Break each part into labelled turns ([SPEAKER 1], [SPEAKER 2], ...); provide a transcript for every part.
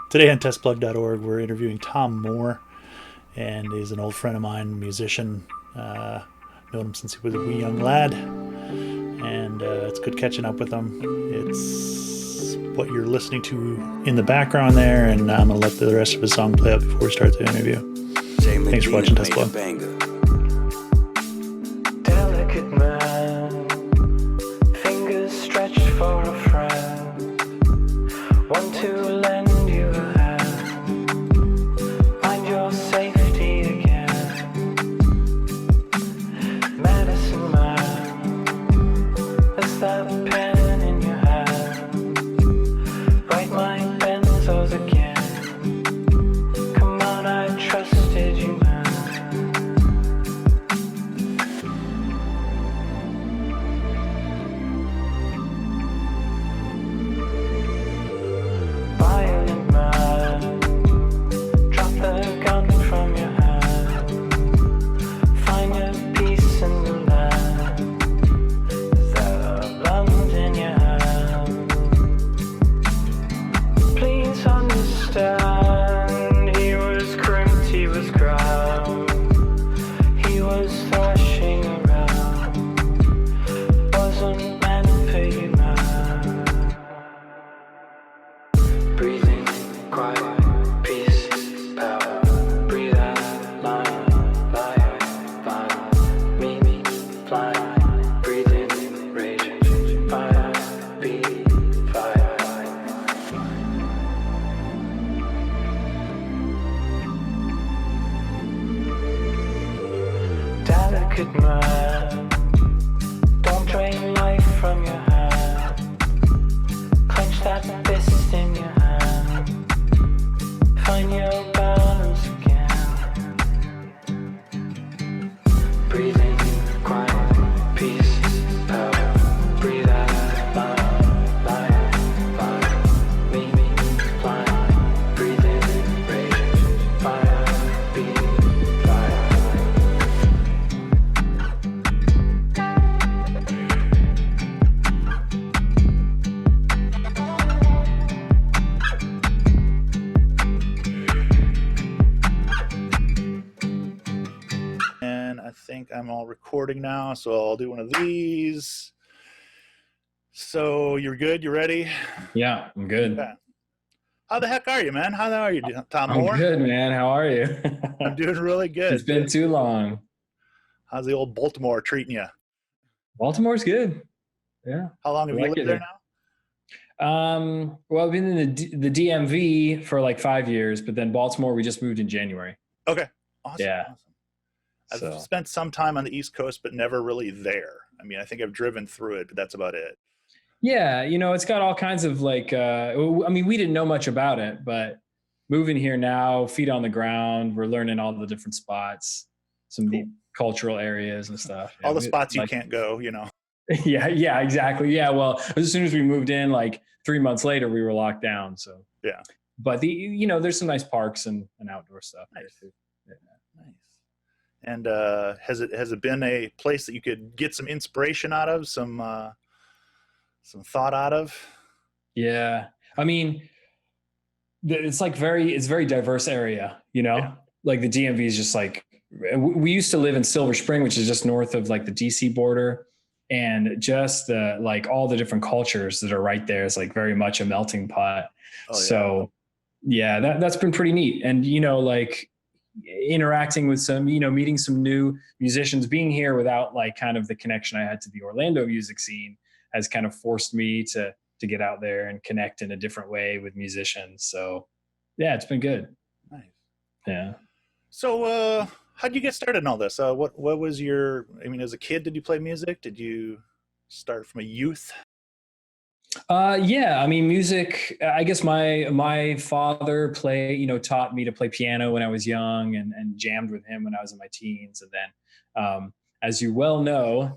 [SPEAKER 1] Today on TESTPLUG.org, we're interviewing Tom Moore, and he's an old friend of mine, musician. Known him since he was a wee young lad, and it's good catching up with him. It's what you're listening to in the background there, and I'm going to let the rest of his song play out before we start the interview. Thanks for watching TESTPLUG.
[SPEAKER 2] Delicate man, fingers stretched for a friend, one to lend you a hand, find your safety again. Medicine man, is that pen in your hand? Write my benzos again. Come on, I trusted you, man. Violent man, drop the gun from your hand. Find your peace in the land. Is there a lump in your hand? Please understand, he was crimped, he was ground, he was thrashing around. Wasn't meant for you now. Breathing, quiet, peace, power. Breathe out, line, fire, me, flying. Breathe in, raging, fire, beat, fire. Delicate man, don't drain life from your hand. Clench that fist in your hand. Find your balance again. Breathe in, quiet, peace, power. Breathe out, fire, me, flying. Breathe in, raging, fire, beat, fire.
[SPEAKER 1] And I think I'm all recording now, so I'll do one of these. So you're good? You ready?
[SPEAKER 3] Yeah, I'm good.
[SPEAKER 1] Yeah. How the heck are you, man? How are you, Tom
[SPEAKER 3] I'm
[SPEAKER 1] Moore?
[SPEAKER 3] good, man. How are you?
[SPEAKER 1] I'm doing really good.
[SPEAKER 3] It's been too long.
[SPEAKER 1] How's the old Baltimore treating you?
[SPEAKER 3] Baltimore's good. Yeah.
[SPEAKER 1] How long have
[SPEAKER 3] I
[SPEAKER 1] you
[SPEAKER 3] like
[SPEAKER 1] lived
[SPEAKER 3] it
[SPEAKER 1] there
[SPEAKER 3] here.
[SPEAKER 1] now?
[SPEAKER 3] Well, I've been in the DMV for like 5 years, but then Baltimore, we just moved in January.
[SPEAKER 1] Okay. Awesome.
[SPEAKER 3] Yeah.
[SPEAKER 1] Awesome. I've
[SPEAKER 3] So
[SPEAKER 1] spent some time on the East Coast, but never really there. I mean, I think I've driven through it, but that's about it.
[SPEAKER 3] yeah, it's got all kinds of like, I mean, we didn't know much about it, but moving here now, feet on the ground, we're learning all the different spots, some neat cultural areas and stuff.
[SPEAKER 1] All
[SPEAKER 3] Yeah,
[SPEAKER 1] the spots you
[SPEAKER 3] like,
[SPEAKER 1] can't go,
[SPEAKER 3] yeah, exactly. Yeah. Well, as soon as we moved in, like 3 months later, we were locked down. So,
[SPEAKER 1] Yeah.
[SPEAKER 3] but there's some nice parks and outdoor stuff there
[SPEAKER 1] Nice.
[SPEAKER 3] too. Yeah.
[SPEAKER 1] Nice. And has it been a place that you could get some inspiration out of, some thought out of?
[SPEAKER 3] Yeah. I mean, it's very diverse area,
[SPEAKER 1] Yeah.
[SPEAKER 3] like the DMV is just like, we used to live in Silver Spring, which is just north of like the DC border. And just like all the different cultures that are right there is like very much a melting pot.
[SPEAKER 1] Oh, yeah.
[SPEAKER 3] So yeah, that's been pretty neat. And, like interacting with some, meeting some new musicians, being here without like kind of the connection I had to the Orlando music scene has kind of forced me to get out there and connect in a different way with musicians. So yeah, it's been good.
[SPEAKER 1] Nice.
[SPEAKER 3] Yeah.
[SPEAKER 1] So how'd you get started in all this? What was as a kid, did you play music? Did you start from a youth?
[SPEAKER 3] Yeah, I mean, music. I guess my father taught me to play piano when I was young, and jammed with him when I was in my teens. And then, as you well know,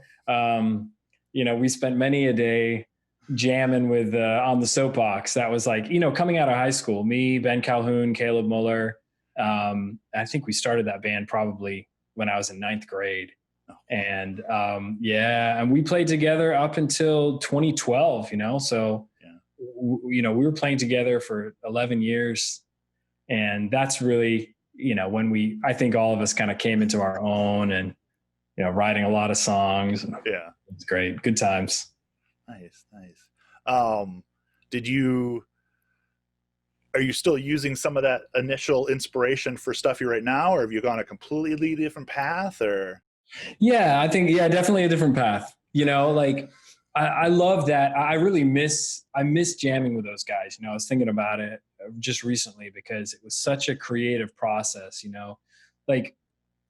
[SPEAKER 3] we spent many a day jamming with on the soapbox. That was like coming out of high school. Me, Ben Calhoun, Caleb Muller. I think we started that band probably when I was in ninth grade. And and we played together up until 2012, so we were playing together for 11 years. And that's really, when I think all of us kind of came into our own and, writing a lot of songs.
[SPEAKER 1] Yeah.
[SPEAKER 3] It's great. Good times.
[SPEAKER 1] Nice. Are you still using some of that initial inspiration for stuff you write now, or have you gone a completely different path? Or
[SPEAKER 3] Yeah, I think, definitely a different path. Like I love that. I miss jamming with those guys. I was thinking about it just recently because it was such a creative process, like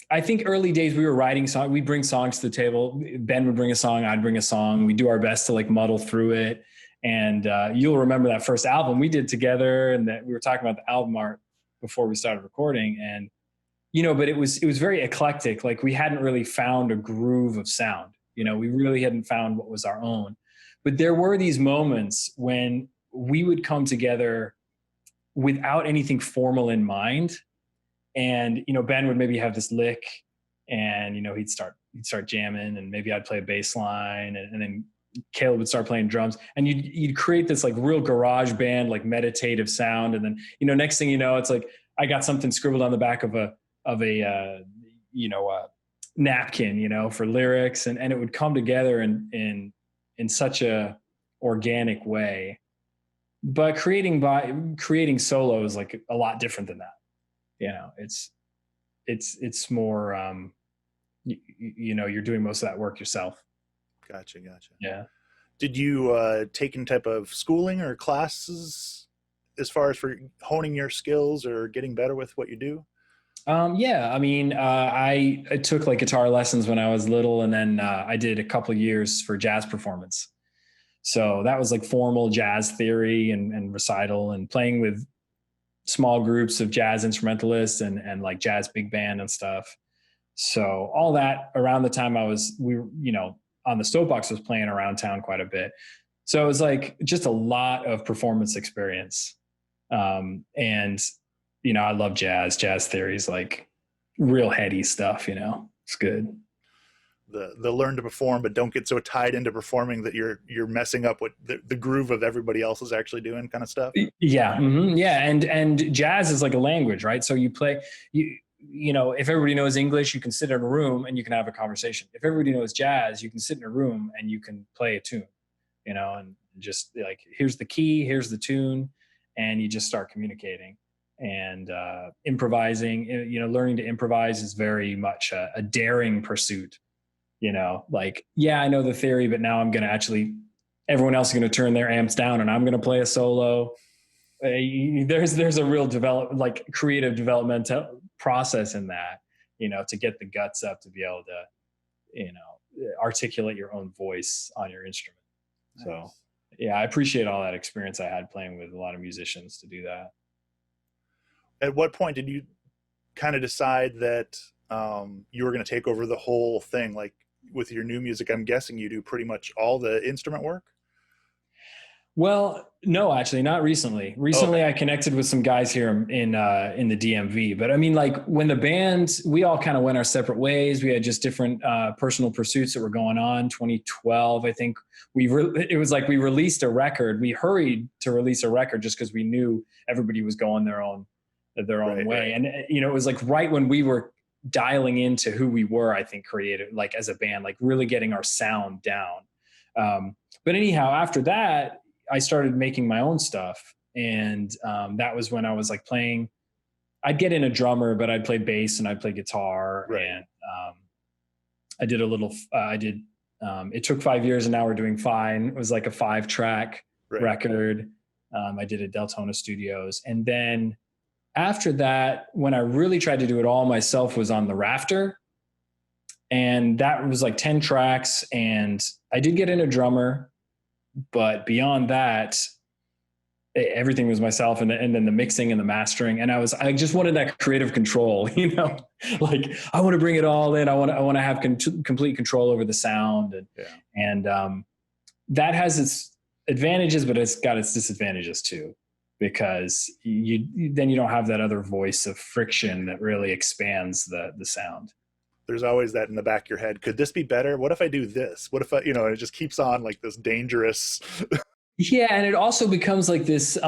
[SPEAKER 3] I think early days we were writing songs, we'd bring songs to the table. Ben would bring a song, I'd bring a song. We'd do our best to like muddle through it. And you'll remember that first album we did together, and that we were talking about the album art before we started recording. And but it was very eclectic. Like we hadn't really found a groove of sound. We really hadn't found what was our own. But there were these moments when we would come together without anything formal in mind. And, Ben would maybe have this lick and, he'd start jamming, and maybe I'd play a bass line, and then Caleb would start playing drums, and you'd create this like real garage band, like meditative sound. And then, next thing you know, it's like, I got something scribbled on the back of a napkin, for lyrics, and it would come together in such a organic way. But creating solo is like a lot different than that. It's more, you're doing most of that work yourself.
[SPEAKER 1] Gotcha.
[SPEAKER 3] Yeah.
[SPEAKER 1] Did you take any type of schooling or classes as far as for honing your skills or getting better with what you do?
[SPEAKER 3] Yeah, I mean, I took like guitar lessons when I was little, and then I did a couple of years for jazz performance. So that was like formal jazz theory and recital, and playing with small groups of jazz instrumentalists and like jazz big band and stuff. So all that around the time we were, on the Stoatbox, was playing around town quite a bit. So it was like just a lot of performance experience. And I love jazz theories, like real heady stuff, it's good.
[SPEAKER 1] The learn to perform, but don't get so tied into performing that you're messing up what the groove of everybody else is actually doing, kind of stuff.
[SPEAKER 3] Yeah. Mm-hmm. Yeah. And jazz is like a language, right? So you play, if everybody knows English, you can sit in a room and you can have a conversation. If everybody knows jazz, you can sit in a room and you can play a tune, and just like, here's the key, here's the tune, and you just start communicating. And improvising, learning to improvise is very much a daring pursuit. Like, yeah, I know the theory, but now I'm going to everyone else is going to turn their amps down and I'm going to play a solo. There's a real creative developmental process in that, to get the guts up to be able to, articulate your own voice on your instrument. Nice. So yeah, I appreciate all that experience I had playing with a lot of musicians to do that.
[SPEAKER 1] At what point did you kind of decide that you were going to take over the whole thing? Like with your new music, I'm guessing you do pretty much all the instrument work?
[SPEAKER 3] Well, no, actually not recently. Recently, okay. I connected with some guys here in the DMV, but I mean, like when the band, we all kind of went our separate ways. We had just different personal pursuits that were going on. 2012, I think it was like we released a record. We hurried to release a record just because we knew everybody was going their own way. Right. And it was like right when we were dialing into who we were, I think, creative, like as a band, like really getting our sound down. But anyhow, after that, I started making my own stuff. And that was when I was like playing, I'd get in a drummer, but I'd play bass and I'd play guitar. Right. And I did it took 5 years and now we're doing fine. It was like a 5-track record. I did at Deltona Studios. And then after that, when I really tried to do it all myself, was on the Rafter. And that was like 10 tracks. And I did get in a drummer, but beyond that, everything was myself. And then the mixing and the mastering. And I just wanted that creative control, like I want to bring it all in. I want to have complete control over the sound. And that has its advantages, but it's got its disadvantages too. Because then you don't have that other voice of friction that really expands the sound.
[SPEAKER 1] There's always that in the back of your head. Could this be better? What if I do this? What if it just keeps on like this dangerous
[SPEAKER 3] Yeah, and it also becomes like this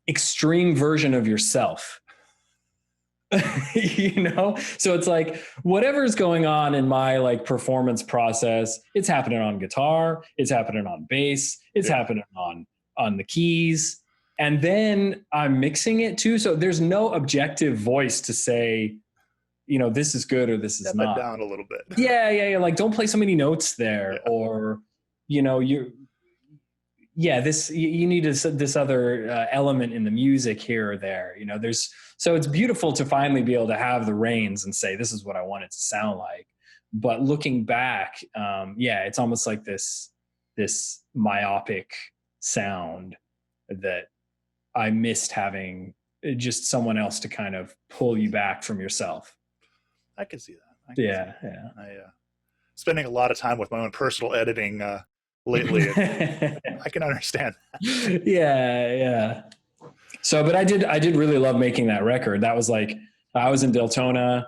[SPEAKER 3] extreme version of yourself. So it's like whatever's going on in my like performance process, it's happening on guitar, it's happening on bass, it's happening on the keys, and then I'm mixing it too, so there's no objective voice to say, this is good or this is
[SPEAKER 1] Step it
[SPEAKER 3] not.
[SPEAKER 1] down a little bit.
[SPEAKER 3] Yeah, like don't play so many notes there, or you this, you need this other element in the music here or there. So it's beautiful to finally be able to have the reins and say, this is what I want it to sound like. But looking back, it's almost like this myopic sound that I missed having just someone else to kind of pull you back from yourself.
[SPEAKER 1] I can see that.
[SPEAKER 3] Yeah.
[SPEAKER 1] Spending a lot of time with my own personal editing lately. I can understand that.
[SPEAKER 3] Yeah. So, but I did really love making that record. That was like, I was in Deltona,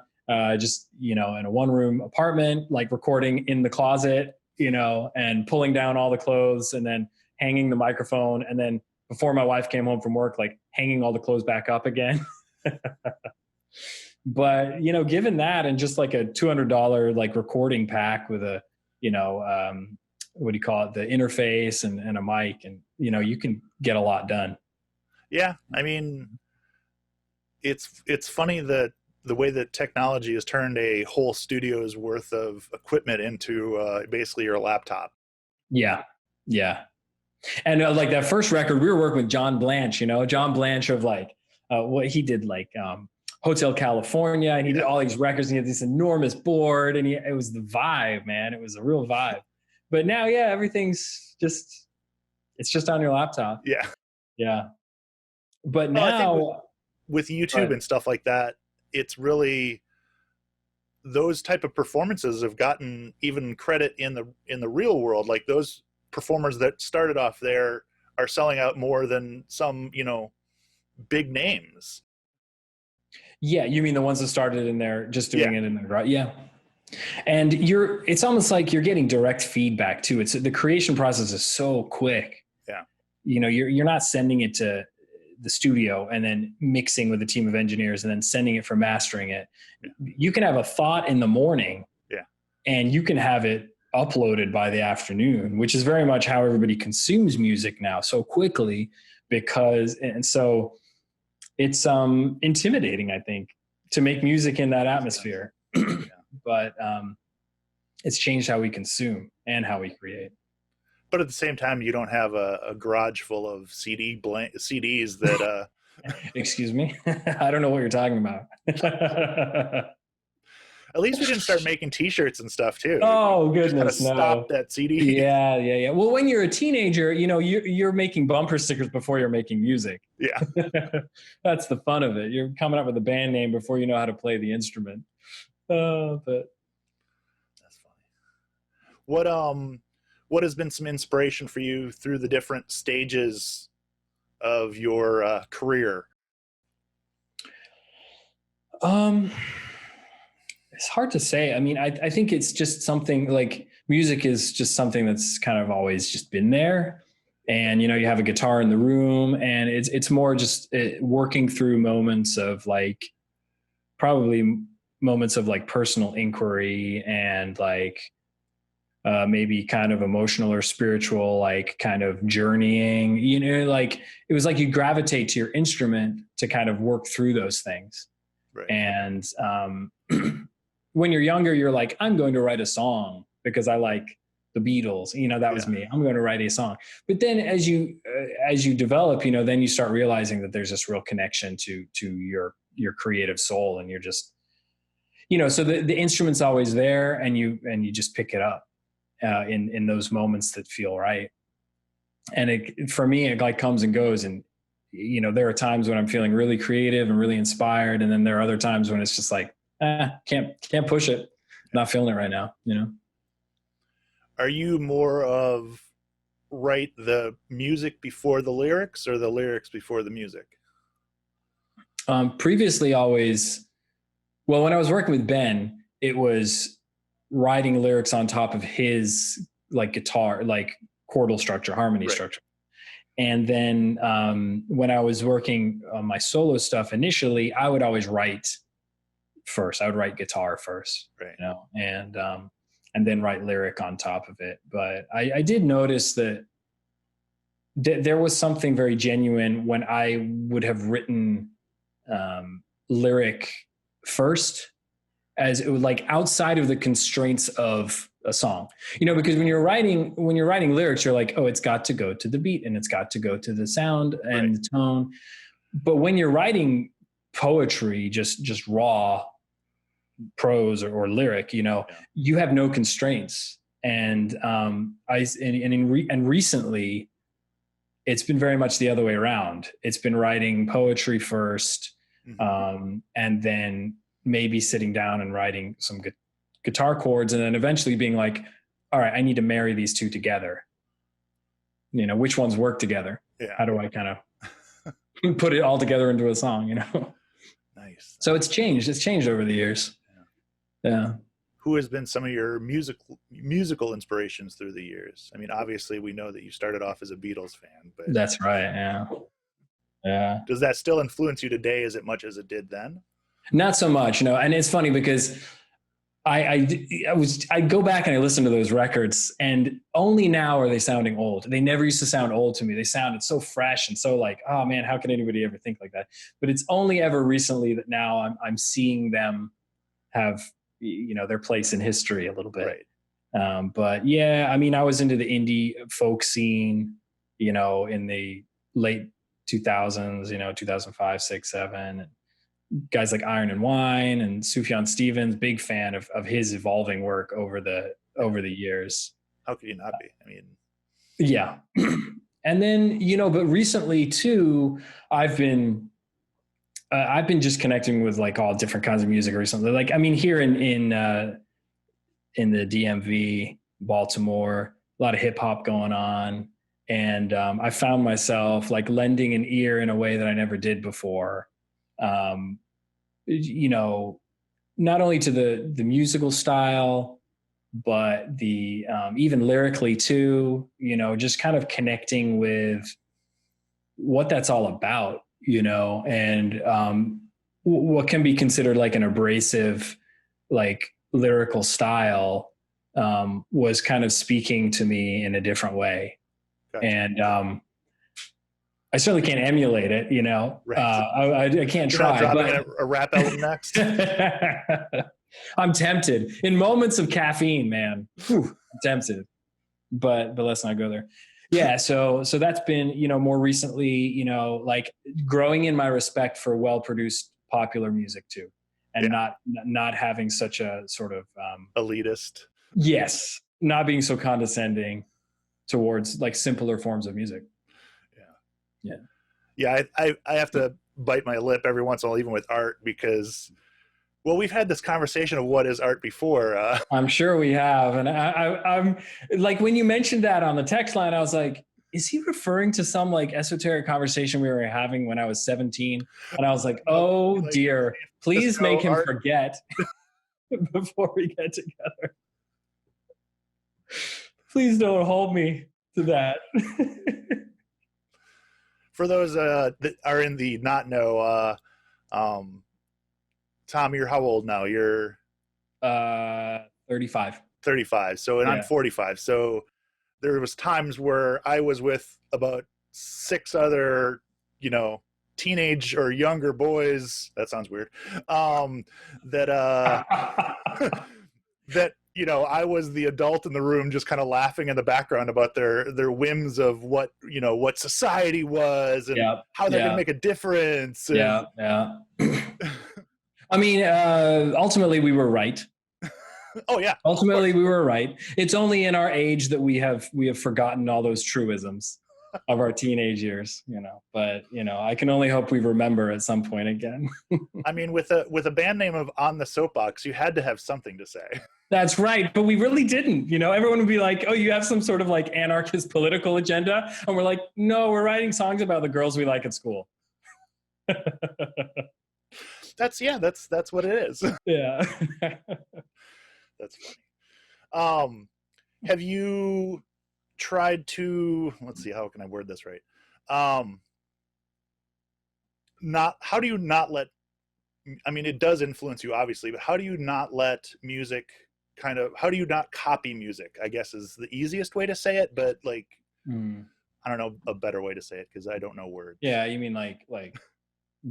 [SPEAKER 3] just, in a 1-room apartment, like recording in the closet, and pulling down all the clothes and then hanging the microphone. And then before my wife came home from work, like hanging all the clothes back up again. But, given that and just like a $200 like recording pack with a, what do you call it? The interface and a mic, and, you can get a lot done.
[SPEAKER 1] Yeah. I mean, it's funny that the way that technology has turned a whole studio's worth of equipment into basically your laptop.
[SPEAKER 3] Yeah. And like that first record, we were working with John Blanche, John Blanche of like, what he did, like, Hotel California, and he did all these records, and he had this enormous board, and it was the vibe, man. It was a real vibe. But now, everything's it's just on your laptop. Yeah. But now
[SPEAKER 1] with YouTube and stuff like that, it's really, those type of performances have gotten even credit in the real world. Like those performers that started off there are selling out more than some, big names.
[SPEAKER 3] Yeah, you mean the ones that started in there just doing it in there, right? Yeah. And it's almost like you're getting direct feedback too. The creation process is so quick.
[SPEAKER 1] Yeah.
[SPEAKER 3] You're not sending it to the studio and then mixing with a team of engineers and then sending it for mastering it. Yeah. You can have a thought in the morning.
[SPEAKER 1] Yeah. And
[SPEAKER 3] you can have it uploaded by the afternoon, which is very much how everybody consumes music now, so quickly, so it's intimidating, I think, to make music in that atmosphere. But it's changed how we consume and how we create.
[SPEAKER 1] But at the same time, you don't have a garage full of CDs that.
[SPEAKER 3] Excuse me, I don't know what you're talking about.
[SPEAKER 1] At least we didn't start making T-shirts and stuff too.
[SPEAKER 3] Oh goodness, no!
[SPEAKER 1] Stop that CD.
[SPEAKER 3] Yeah. Well, when you're a teenager, you're making bumper stickers before you're making music.
[SPEAKER 1] Yeah,
[SPEAKER 3] that's the fun of it. You're coming up with a band name before you know how to play the instrument. But
[SPEAKER 1] that's funny. What has been some inspiration for you through the different stages of your career?
[SPEAKER 3] It's hard to say. I mean, I think it's just something like music is just something that's kind of always just been there. And, you have a guitar in the room, and it's more just working through moments of like, probably moments of like personal inquiry and like maybe kind of emotional or spiritual, like kind of journeying, like it was like you gravitate to your instrument to kind of work through those things.
[SPEAKER 1] Right.
[SPEAKER 3] And when you're younger, you're like, I'm going to write a song because I like the Beatles. That was me. I'm going to write a song. But then as you develop, then you start realizing that there's this real connection to your creative soul, and you're just, so the instrument's always there, and you just pick it up in those moments that feel right. And for me, it like comes and goes. And, there are times when I'm feeling really creative and really inspired. And then there are other times when it's just like, can't push it. Not feeling it right now,
[SPEAKER 1] Are you more of write the music before the lyrics or the lyrics before the music?
[SPEAKER 3] Previously, always, well, when I was working with Ben, it was writing lyrics on top of his like guitar, like chordal structure, harmony structure. And then when I was working on my solo stuff initially, I would always write first. I would write guitar first,
[SPEAKER 1] Right.
[SPEAKER 3] and then write lyric on top of it. But I did notice that there was something very genuine when I would have written lyric first, as it was like outside of the constraints of a song, because when you're writing lyrics, you're like, oh, it's got to go to the beat and it's got to go to the sound and the tone. But when you're writing poetry, just raw prose or lyric, you have no constraints. And recently it's been very much the other way around. It's been writing poetry first, and then maybe sitting down and writing some guitar chords, and then eventually being like, all right, I need to marry these two together. Which ones work together?
[SPEAKER 1] Yeah.
[SPEAKER 3] How do I kind of put it all together into a song,
[SPEAKER 1] Nice.
[SPEAKER 3] So it's changed. It's changed over the years. Yeah.
[SPEAKER 1] Who has been some of your musical inspirations through the years? I mean, obviously we know that you started off as a Beatles fan, but
[SPEAKER 3] that's right. Yeah.
[SPEAKER 1] Does that still influence you today as much as it did then?
[SPEAKER 3] Not so much, and it's funny because I go back and I listen to those records, and only now are they sounding old. They never used to sound old to me. They sounded so fresh and so like, oh man, how could anybody ever think like that? But it's only ever recently that now I'm seeing them have their place in history a little bit.
[SPEAKER 1] Right.
[SPEAKER 3] But yeah, I mean, I was into the indie folk scene, in the late 2000s, 2005, 6, 7. Guys like Iron and Wine and Sufjan Stevens, big fan of his evolving work over the years.
[SPEAKER 1] How could you not be? I mean,
[SPEAKER 3] yeah. And then, but recently too, I've been just connecting with like all different kinds of music recently. Like, I mean, here in the DMV, Baltimore, a lot of hip hop going on. And I found myself like lending an ear in a way that I never did before. Not only to the musical style, but the even lyrically too, just kind of connecting with what that's all about, and what can be considered like an abrasive, like lyrical style, was kind of speaking to me in a different way. Gotcha. And I certainly can't emulate it, Right. I can't try.
[SPEAKER 1] You're not dropping a rap album next?
[SPEAKER 3] I'm tempted. In moments of caffeine, man, I'm tempted. But let's not go there. Yeah, so that's been, more recently, like growing in my respect for well-produced popular music too, and not having such a sort of
[SPEAKER 1] elitist.
[SPEAKER 3] Yes, not being so condescending towards like simpler forms of music.
[SPEAKER 1] Yeah, I have to bite my lip every once in a while, even with art, because, well, we've had this conversation of what is art before.
[SPEAKER 3] I'm sure we have. And I'm like, when you mentioned that on the text line, I was like, is he referring to some like esoteric conversation we were having when I was 17? And I was like, oh dear, please make him forget before we get together. Please don't hold me to that.
[SPEAKER 1] For those that are in the not know, Tom, you're how old now? You're
[SPEAKER 3] 35.
[SPEAKER 1] 35. So, and I'm 45. So there was times where I was with about 6 other, teenage or younger boys. That sounds weird. That I was the adult in the room, just kind of laughing in the background about their whims of what society was and how they're going to make a difference. And,
[SPEAKER 3] I mean, ultimately we were right.
[SPEAKER 1] Oh yeah.
[SPEAKER 3] Ultimately we were right. It's only in our age that we have forgotten all those truisms of our teenage years, but I can only hope we remember at some point again.
[SPEAKER 1] I mean, with a band name of On the Soapbox, you had to have something to say.
[SPEAKER 3] That's right. But we really didn't. Everyone would be like, oh, you have some sort of like anarchist political agenda. And we're like, no, we're writing songs about the girls we like at school.
[SPEAKER 1] That's what it is.
[SPEAKER 3] Yeah.
[SPEAKER 1] That's funny. Have you tried to, let's see, how can I word this right? How do you not let, I mean, it does influence you obviously, but how do you not let music how do you not copy music, I guess is the easiest way to say it, but like, I don't know a better way to say it because I don't know words.
[SPEAKER 3] Yeah, you mean like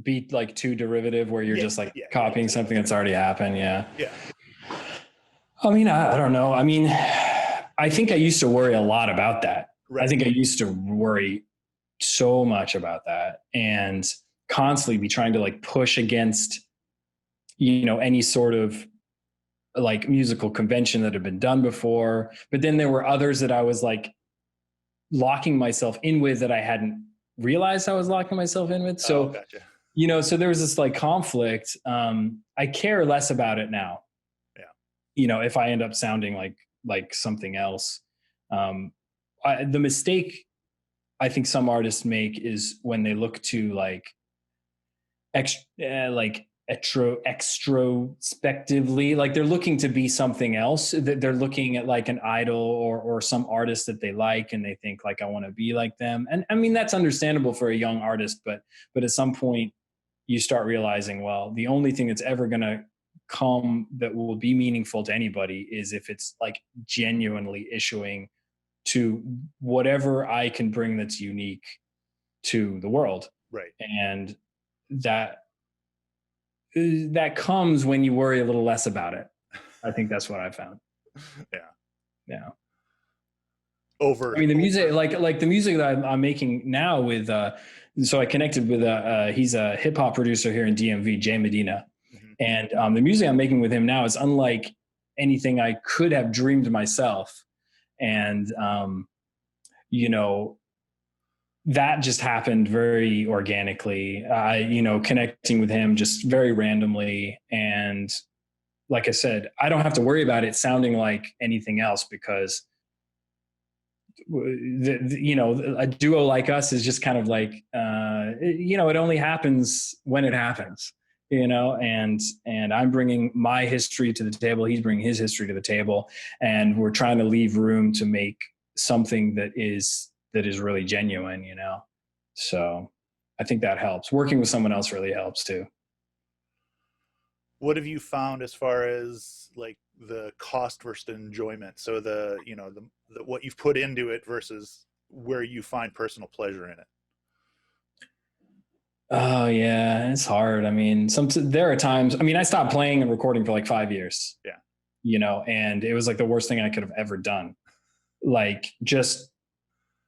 [SPEAKER 3] beat like too derivative where you're just like copying something that's already happened. Yeah. I mean, I don't know. I mean, I think I used to worry a lot about that. Right. I think I used to worry so much about that and constantly be trying to like push against, any sort of like musical convention that had been done before. But then there were others that I was like locking myself in with that I hadn't realized I was locking myself in with. So,
[SPEAKER 1] gotcha.
[SPEAKER 3] So there was this like conflict. I care less about it now. Yeah. If I end up sounding like something else. The mistake I think some artists make is when they look to extrospectively, like they're looking to be something else. They're looking at like an idol or some artist that they like, and they think like, I want to be like them. And I mean, that's understandable for a young artist, but at some point you start realizing, well, the only thing that's ever going to come that will be meaningful to anybody is if it's like genuinely issuing to whatever I can bring that's unique to the world. Right. And that comes when you worry a little less about it. I think that's what I found. Yeah. I mean, the music, like the music that I'm making now with, so I connected with, he's a hip hop producer here in DMV, Jay Medina. Mm-hmm. And the music I'm making with him now is unlike anything I could have dreamed myself. And, that just happened very organically, connecting with him just very randomly. And like I said, I don't have to worry about it sounding like anything else because, a duo like us is just kind of like, it only happens when it happens, and I'm bringing my history to the table. He's bringing his history to the table, and we're trying to leave room to make something that is really genuine, So I think that helps. Working with someone else really helps too.
[SPEAKER 1] What have you found as far as like the cost versus enjoyment? So the what you've put into it versus where you find personal pleasure in it.
[SPEAKER 3] Oh yeah, it's hard. I mean, there are times, I mean, I stopped playing and recording for like 5 years. Yeah. And it was like the worst thing I could have ever done. Like just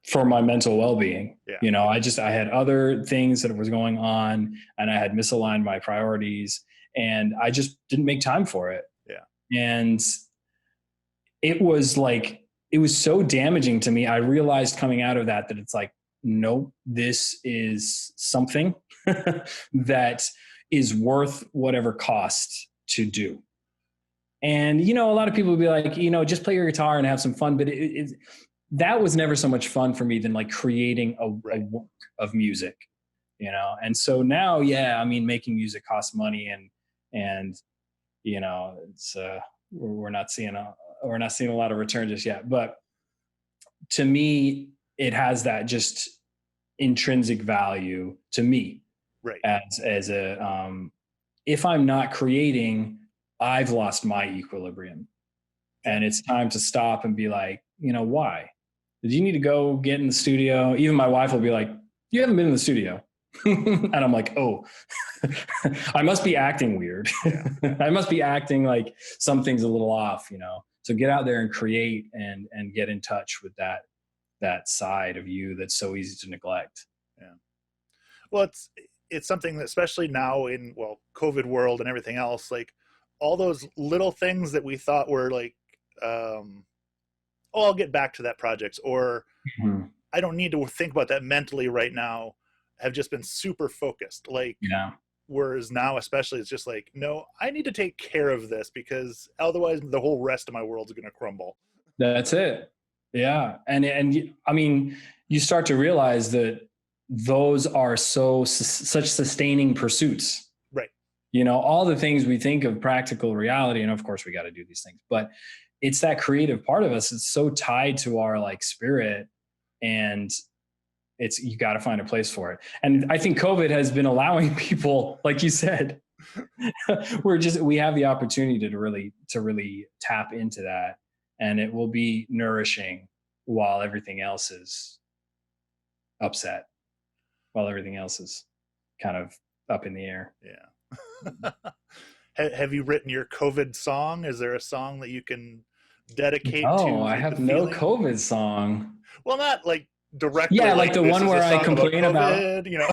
[SPEAKER 3] for my mental well-being. Yeah. I had other things that was going on and I had misaligned my priorities and I just didn't make time for it. Yeah. And it was so damaging to me. I realized coming out of that it's like, nope, this is something that is worth whatever cost to do. And, a lot of people would be like, just play your guitar and have some fun. But that was never so much fun for me than like creating a work of music, And so now, yeah, I mean, making music costs money and it's, we're not seeing a lot of return just yet. But to me, it has that just intrinsic value to me, right? As a, if I'm not creating, I've lost my equilibrium, and it's time to stop and be like, why? Did you need to go get in the studio? Even my wife will be like, you haven't been in the studio. And I'm like, oh, I must be acting weird. Yeah. I must be acting like something's a little off, So get out there and create and get in touch with that side of you that's so easy to neglect.
[SPEAKER 1] Yeah. Well, it's something that, especially now in COVID world and everything else, like all those little things that we thought were like, I'll get back to that project, or I don't need to think about that mentally right now, have just been super focused. Like, whereas now, especially, it's just like, no, I need to take care of this because otherwise the whole rest of my world's going to crumble.
[SPEAKER 3] That's it. Yeah. And I mean, you start to realize that those are such sustaining pursuits, right? All the things we think of practical reality. And of course we got to do these things, but it's that creative part of us. It's so tied to our like spirit, and you got to find a place for it. And I think COVID has been allowing people, like you said, we have the opportunity to really tap into that, and it will be nourishing while everything else is upset, while everything else is kind of up in the air.
[SPEAKER 1] Yeah. Have you written your COVID song? Is there a song that you can dedicate to?
[SPEAKER 3] Oh, I have no COVID song.
[SPEAKER 1] Well, not like directly.
[SPEAKER 3] Yeah, like the one where I complain about
[SPEAKER 1] COVID, you know.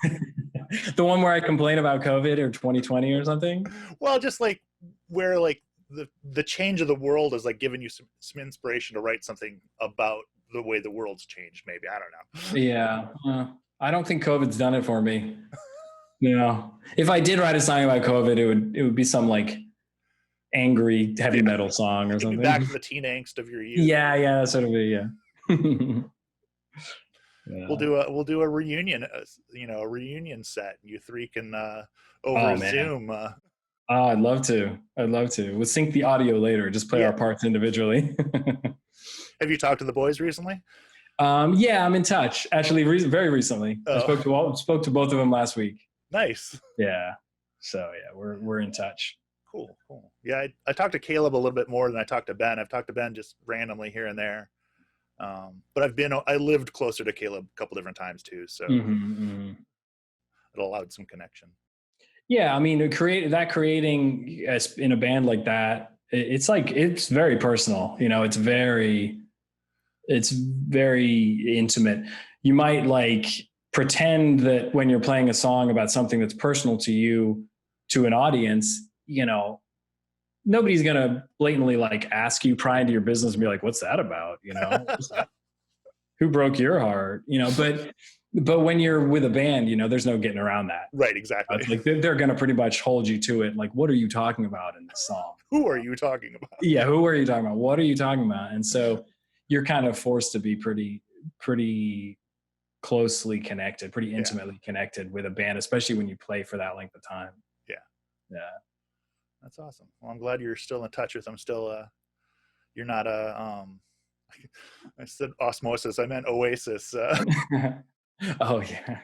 [SPEAKER 3] The one where I complain about COVID or 2020 or something.
[SPEAKER 1] Well, just like where like the change of the world is like giving you some inspiration to write something about the way the world's changed. Maybe, I don't know.
[SPEAKER 3] Yeah, I don't think COVID's done it for me. No, if I did write a song about COVID, it would be some like angry heavy metal song or something.
[SPEAKER 1] Back to the teen angst of your youth.
[SPEAKER 3] Yeah, that's what it would be. Yeah.
[SPEAKER 1] Yeah. We'll do a reunion, a reunion set. You three can over Zoom.
[SPEAKER 3] I'd love to. We'll sync the audio later. Just play our parts individually.
[SPEAKER 1] Have you talked to the boys recently?
[SPEAKER 3] Yeah, I'm in touch. Actually, very recently. I spoke to both of them last week.
[SPEAKER 1] Nice.
[SPEAKER 3] Yeah. So yeah, we're in touch.
[SPEAKER 1] Cool. Yeah, I talked to Caleb a little bit more than I talked to Ben. I've talked to Ben just randomly here and there. But I lived closer to Caleb a couple different times too, so it allowed some connection. Yeah,
[SPEAKER 3] I mean, creating in a band like that, it's very personal. It's very intimate. You might like pretend that when you're playing a song about something that's personal to you, to an audience, nobody's going to blatantly like ask you, pry into your business and be like, what's that about? Who broke your heart? But when you're with a band, there's no getting around that.
[SPEAKER 1] Right. Exactly.
[SPEAKER 3] Like they're going to pretty much hold you to it. Like, what are you talking about in this song?
[SPEAKER 1] Who are you talking about?
[SPEAKER 3] Yeah. Who are you talking about? What are you talking about? And so you're kind of forced to be pretty closely connected, pretty intimately connected with a band, especially when you play for that length of time. Yeah.
[SPEAKER 1] That's awesome. Well, I'm glad you're still in touch with them. Still, you're not I said osmosis. I meant oasis.
[SPEAKER 3] Oh yeah.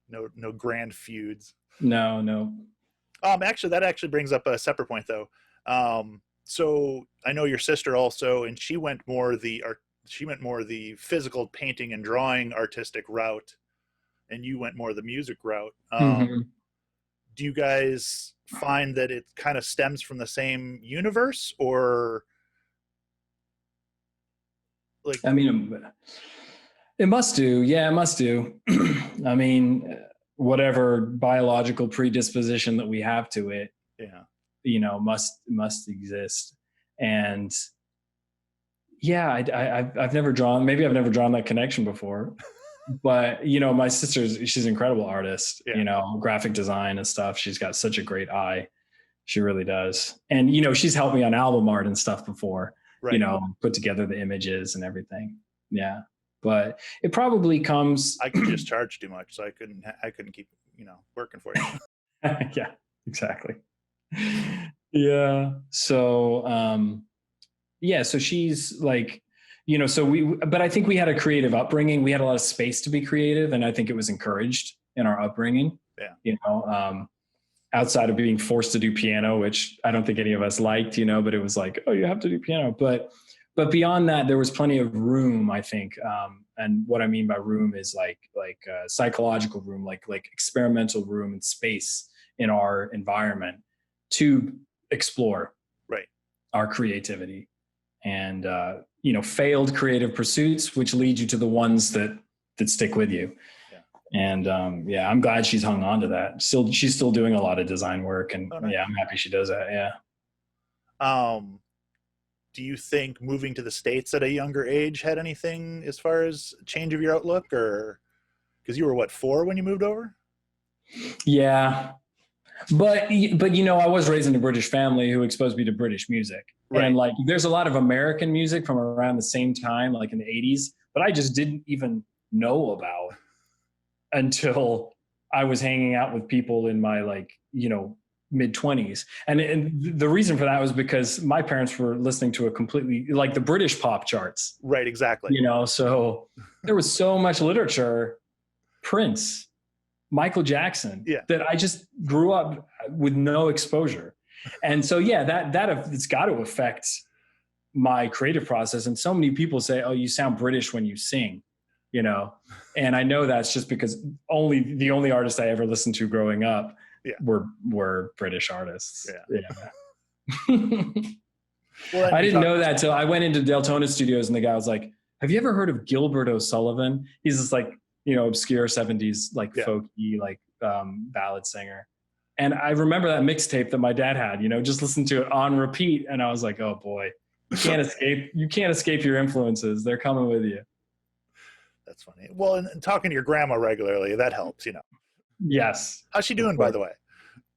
[SPEAKER 1] No grand feuds.
[SPEAKER 3] No.
[SPEAKER 1] Actually, that brings up a separate point though. So I know your sister also, and she went more the physical painting and drawing artistic route, and you went more the music route. Do you guys find that it kind of stems from the same universe, or like? I
[SPEAKER 3] mean, it must do. Yeah, it must do. I mean, whatever biological predisposition that we have to it, must exist. And yeah, I've never drawn that connection before. But my she's an incredible artist, graphic design and stuff. She's got such a great eye. She really does. And she's helped me on album art and stuff before, right. Put together the images and everything. Yeah. But it probably comes.
[SPEAKER 1] I could just charge too much, so I couldn't keep working for you.
[SPEAKER 3] Yeah, exactly. Yeah. So so she's like, but I think we had a creative upbringing. We had a lot of space to be creative, and I think it was encouraged in our upbringing.
[SPEAKER 1] Yeah.
[SPEAKER 3] Outside of being forced to do piano, which I don't think any of us liked, but it was like, oh, you have to do piano. But beyond that, there was plenty of room, I think. And what I mean by room is like psychological room, like experimental room and space in our environment to explore our creativity. And failed creative pursuits, which lead you to the ones that stick with you. Yeah. And I'm glad she's hung on to that. She's still doing a lot of design work, and I'm happy she does that. Yeah.
[SPEAKER 1] Do you think moving to the States at a younger age had anything as far as change of your outlook, or because you were 4 when you moved over?
[SPEAKER 3] Yeah. But I was raised in a British family who exposed me to British music. Right. And like, there's a lot of American music from around the same time, like in the 80s, but I just didn't even know about until I was hanging out with people in my mid-20s. And the reason for that was because my parents were listening to a completely, like, the British pop charts.
[SPEAKER 1] Right, exactly.
[SPEAKER 3] So there was so much literature, Prince, Michael Jackson, that I just grew up with no exposure. And so, that it's got to affect my creative process. And so many people say, oh, you sound British when you sing, and I know that's just because the only artists I ever listened to growing up were British artists. Well, I didn't know that till I went into Deltona Studios, and the guy was like, have you ever heard of Gilbert O'Sullivan? He's this like, obscure 70s, like folky, like ballad singer. And I remember that mixtape that my dad had, just listen to it on repeat. And I was like, oh boy, you can't escape your influences. They're coming with you.
[SPEAKER 1] That's funny. Well, and talking to your grandma regularly, that helps,
[SPEAKER 3] Yes.
[SPEAKER 1] How's she doing, by the way?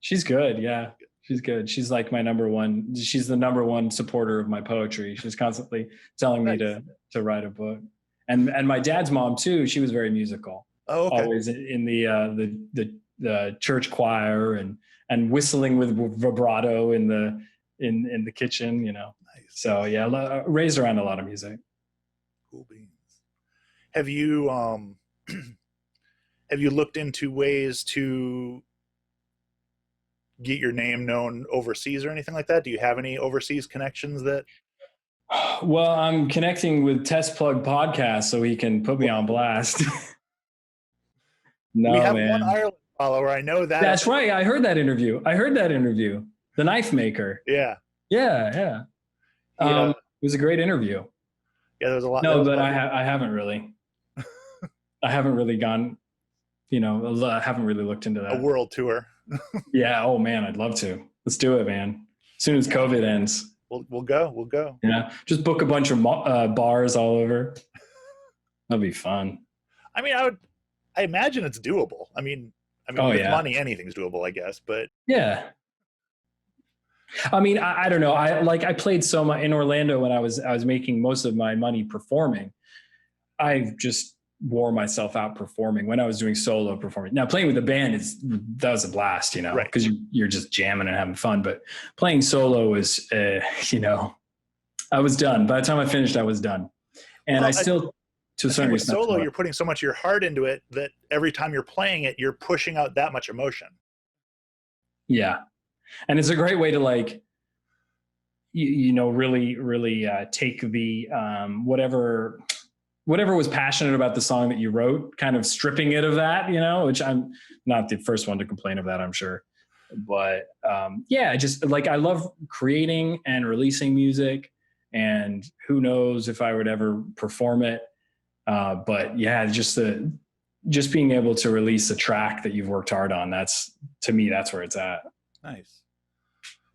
[SPEAKER 3] She's good. Yeah. She's good. She's like she's the number one supporter of my poetry. She's constantly telling me to write a book. And my dad's mom too, she was very musical.
[SPEAKER 1] Oh, okay.
[SPEAKER 3] Always in the church choir and whistling with vibrato in the kitchen, Nice. So raised around a lot of music.
[SPEAKER 1] Cool beans. Have you looked into ways to get your name known overseas or anything like that? Do you have any overseas connections that?
[SPEAKER 3] Well, I'm connecting with TESTPLUG podcast so he can put me on blast. No,
[SPEAKER 1] we have
[SPEAKER 3] man.
[SPEAKER 1] one Ireland follower. I know that.
[SPEAKER 3] That's right. I heard that interview. The knife maker.
[SPEAKER 1] Yeah.
[SPEAKER 3] Yeah. It was a great interview.
[SPEAKER 1] Yeah, there was a lot.
[SPEAKER 3] No, but I haven't really. I haven't really gone, I haven't really looked into that.
[SPEAKER 1] A world tour.
[SPEAKER 3] Yeah. Oh man, I'd love to. Let's do it, man. As soon as COVID ends.
[SPEAKER 1] We'll go.
[SPEAKER 3] Yeah. Just book a bunch of bars all over. That'd be fun.
[SPEAKER 1] I mean, I imagine it's doable. I mean, with money, anything's doable, I guess, but.
[SPEAKER 3] Yeah. I mean, I don't know. I played so much in Orlando when I was making most of my money performing. I just wore myself out performing when I was doing solo performing. Now playing with the band that was a blast,
[SPEAKER 1] right.
[SPEAKER 3] Because you're just jamming and having fun. But playing solo was, I was done. By the time I finished, I was done. And I still, to a certain extent,
[SPEAKER 1] solo, you're putting so much of your heart into it that every time you're playing it, you're pushing out that much emotion.
[SPEAKER 3] Yeah. And it's a great way to really, really take the whatever was passionate about the song that you wrote, kind of stripping it of that, which I'm not the first one to complain of that, I'm sure. But just I love creating and releasing music, and who knows if I would ever perform it. But yeah, just being able to release a track that you've worked hard on, that's where it's at.
[SPEAKER 1] Nice.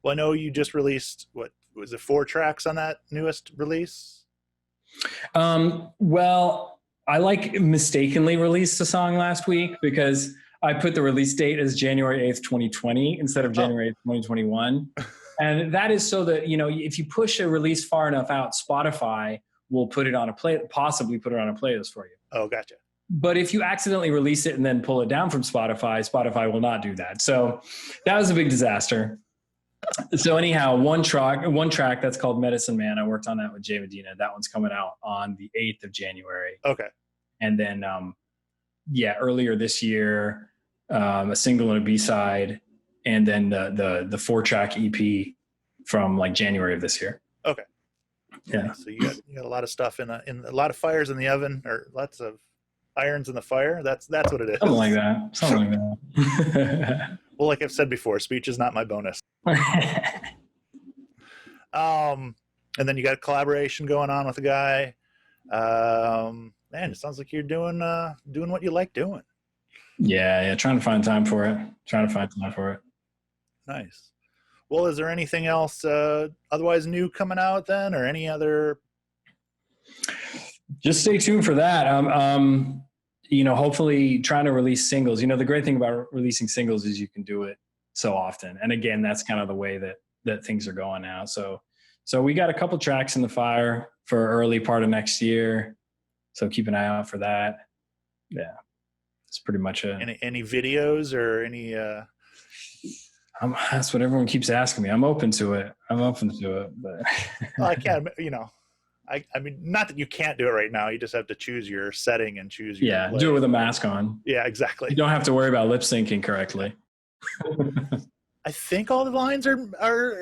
[SPEAKER 1] Well, I know you just released, what was it, 4 tracks on that newest release?
[SPEAKER 3] Well, I mistakenly released a song last week because I put the release date as January 8th, 2020 instead of January 8th, 2021. And that is so that, if you push a release far enough out, Spotify will possibly put it on a playlist for you.
[SPEAKER 1] Oh, gotcha.
[SPEAKER 3] But if you accidentally release it and then pull it down from Spotify will not do that. So that was a big disaster. So anyhow, one track that's called Medicine Man. I worked on that with Jay Medina. That one's coming out on the 8th of January.
[SPEAKER 1] Okay.
[SPEAKER 3] And then, earlier this year, a single and a B-side, and then the 4-track EP from January of this year.
[SPEAKER 1] Okay.
[SPEAKER 3] Yeah.
[SPEAKER 1] So you got a lot of stuff in a lot of fires in the oven, or lots of irons in the fire. That's what it is.
[SPEAKER 3] Something like that.
[SPEAKER 1] Well, like I've said before, speech is not my bonus. And then you got a collaboration going on with a guy. Man, it sounds like you're doing what you like doing.
[SPEAKER 3] Yeah. Trying to find time for it.
[SPEAKER 1] Nice. Well, is there anything else otherwise new coming out then, or any other?
[SPEAKER 3] Just stay tuned for that. Hopefully trying to release singles. The great thing about releasing singles is you can do it so often. And again, that's kind of the way that things are going now. So we got a couple tracks in the fire for early part of next year. So keep an eye out for that. Yeah. It's pretty much it.
[SPEAKER 1] Any videos or any,
[SPEAKER 3] That's what everyone keeps asking me. I'm open to it. But
[SPEAKER 1] Well, I can't, I mean, not that you can't do it right now. You just have to choose your setting and choose your
[SPEAKER 3] yeah,
[SPEAKER 1] play.
[SPEAKER 3] do it with a mask on.
[SPEAKER 1] Yeah, exactly.
[SPEAKER 3] You don't have to worry about lip syncing correctly.
[SPEAKER 1] I think all the lines are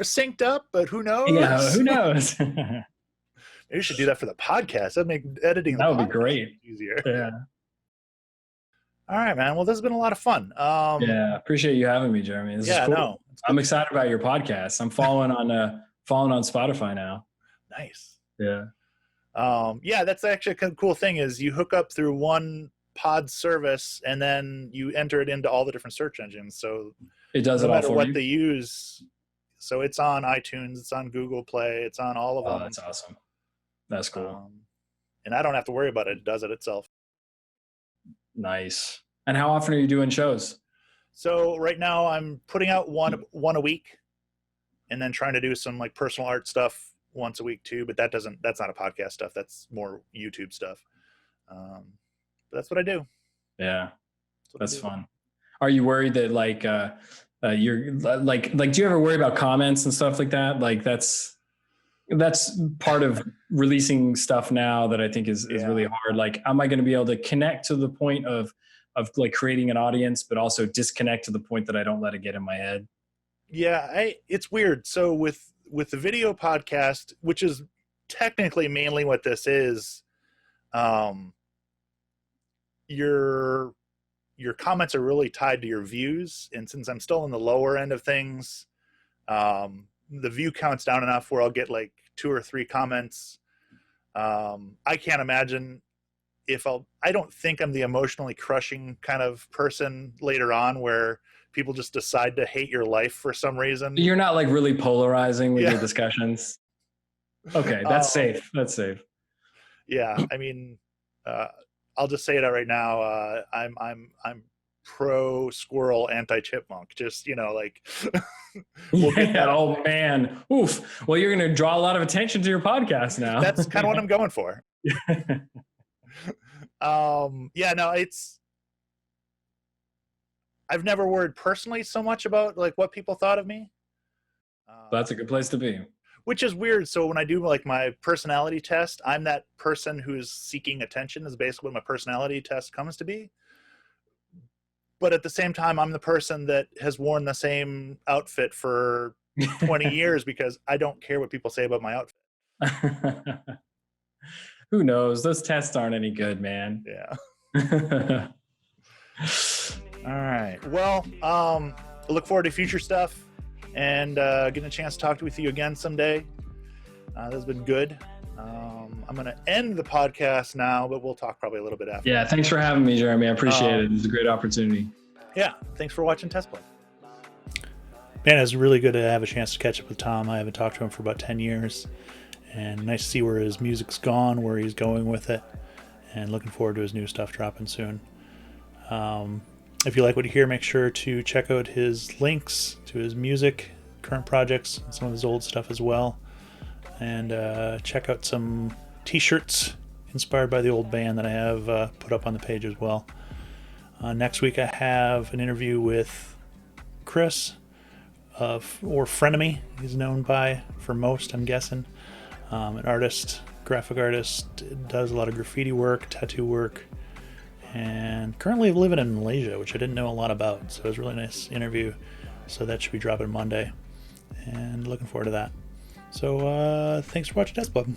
[SPEAKER 1] synced up, but who knows?
[SPEAKER 3] Yeah, who knows?
[SPEAKER 1] Maybe you should do that for the podcast. That'd make editing
[SPEAKER 3] That
[SPEAKER 1] the
[SPEAKER 3] would be
[SPEAKER 1] podcast
[SPEAKER 3] great.
[SPEAKER 1] easier.
[SPEAKER 3] Yeah.
[SPEAKER 1] All right, man. Well, this has been a lot of fun.
[SPEAKER 3] Yeah, appreciate you having me, Jeremy. This is cool.
[SPEAKER 1] No,
[SPEAKER 3] I'm excited about your podcast. I'm following on Spotify now.
[SPEAKER 1] Nice.
[SPEAKER 3] Yeah.
[SPEAKER 1] Yeah, that's actually a cool thing is you hook up through one pod service and then you enter it into all the different search engines. So
[SPEAKER 3] it does
[SPEAKER 1] no
[SPEAKER 3] it all
[SPEAKER 1] matter
[SPEAKER 3] for
[SPEAKER 1] what
[SPEAKER 3] you.
[SPEAKER 1] they use. So it's on iTunes, it's on Google Play, it's on all of them.
[SPEAKER 3] Oh, that's awesome. That's cool.
[SPEAKER 1] And I don't have to worry about it. It does it itself.
[SPEAKER 3] Nice. And how often are you doing shows?
[SPEAKER 1] So right now I'm putting out one a week and then trying to do some like personal art stuff once a week too, but that's not a podcast stuff. That's more YouTube stuff. But that's what I do.
[SPEAKER 3] Yeah. That's fun. Are you worried that like, you're like, do you ever worry about comments and stuff like that? Like that's part of releasing stuff now that I think is really hard. Like, am I going to be able to connect to the point of like creating an audience, but also disconnect to the point that I don't let it get in my head?
[SPEAKER 1] Yeah, it's weird. So with the video podcast, which is technically mainly what this is, your comments are really tied to your views. And since I'm still in the lower end of things, the view count's down enough where I'll get like 2 or 3 comments. I can't imagine I don't think I'm the emotionally crushing kind of person later on where people just decide to hate your life for some reason.
[SPEAKER 3] You're not like really polarizing with your discussions. Okay. That's safe. That's safe.
[SPEAKER 1] Yeah. I mean, I'll just say it right now. I'm pro squirrel, anti chipmunk. Just like.
[SPEAKER 3] We'll get that. Oh man, oof. Well, you're going to draw a lot of attention to your podcast now.
[SPEAKER 1] That's kind of what I'm going for. Yeah. No, I've never worried personally so much about like what people thought of me.
[SPEAKER 3] That's a good place to be.
[SPEAKER 1] Which is weird. So when I do like my personality test, I'm that person who's seeking attention is basically what my personality test comes to be. But at the same time, I'm the person that has worn the same outfit for 20 years because I don't care what people say about my outfit.
[SPEAKER 3] Who knows? Those tests aren't any good, man.
[SPEAKER 1] Yeah. All right. Well, I look forward to future stuff and getting a chance to talk with you again someday. This has been good. I'm going to end the podcast now, but we'll talk probably a little bit after.
[SPEAKER 3] Yeah, thanks for having me, Jeremy. I appreciate it. It's a great opportunity.
[SPEAKER 1] Yeah, thanks for watching TESTPLUG. Man, it's really good to have a chance to catch up with Tom. I haven't talked to him for about 10 years. And nice to see where his music's gone, where he's going with it. And looking forward to his new stuff dropping soon. If you like what you hear, make sure to check out his links to his music, current projects, and some of his old stuff as well. And check out some t-shirts inspired by the old band that I have put up on the page as well. Next week I have an interview with Chris, or Frenemy, he's known by for most, I'm guessing. An artist, graphic artist, does a lot of graffiti work, tattoo work, and currently living in Malaysia, which I didn't know a lot about. So it was a really nice interview. So that should be dropping Monday, and looking forward to that. So thanks for watching TESTPLUG.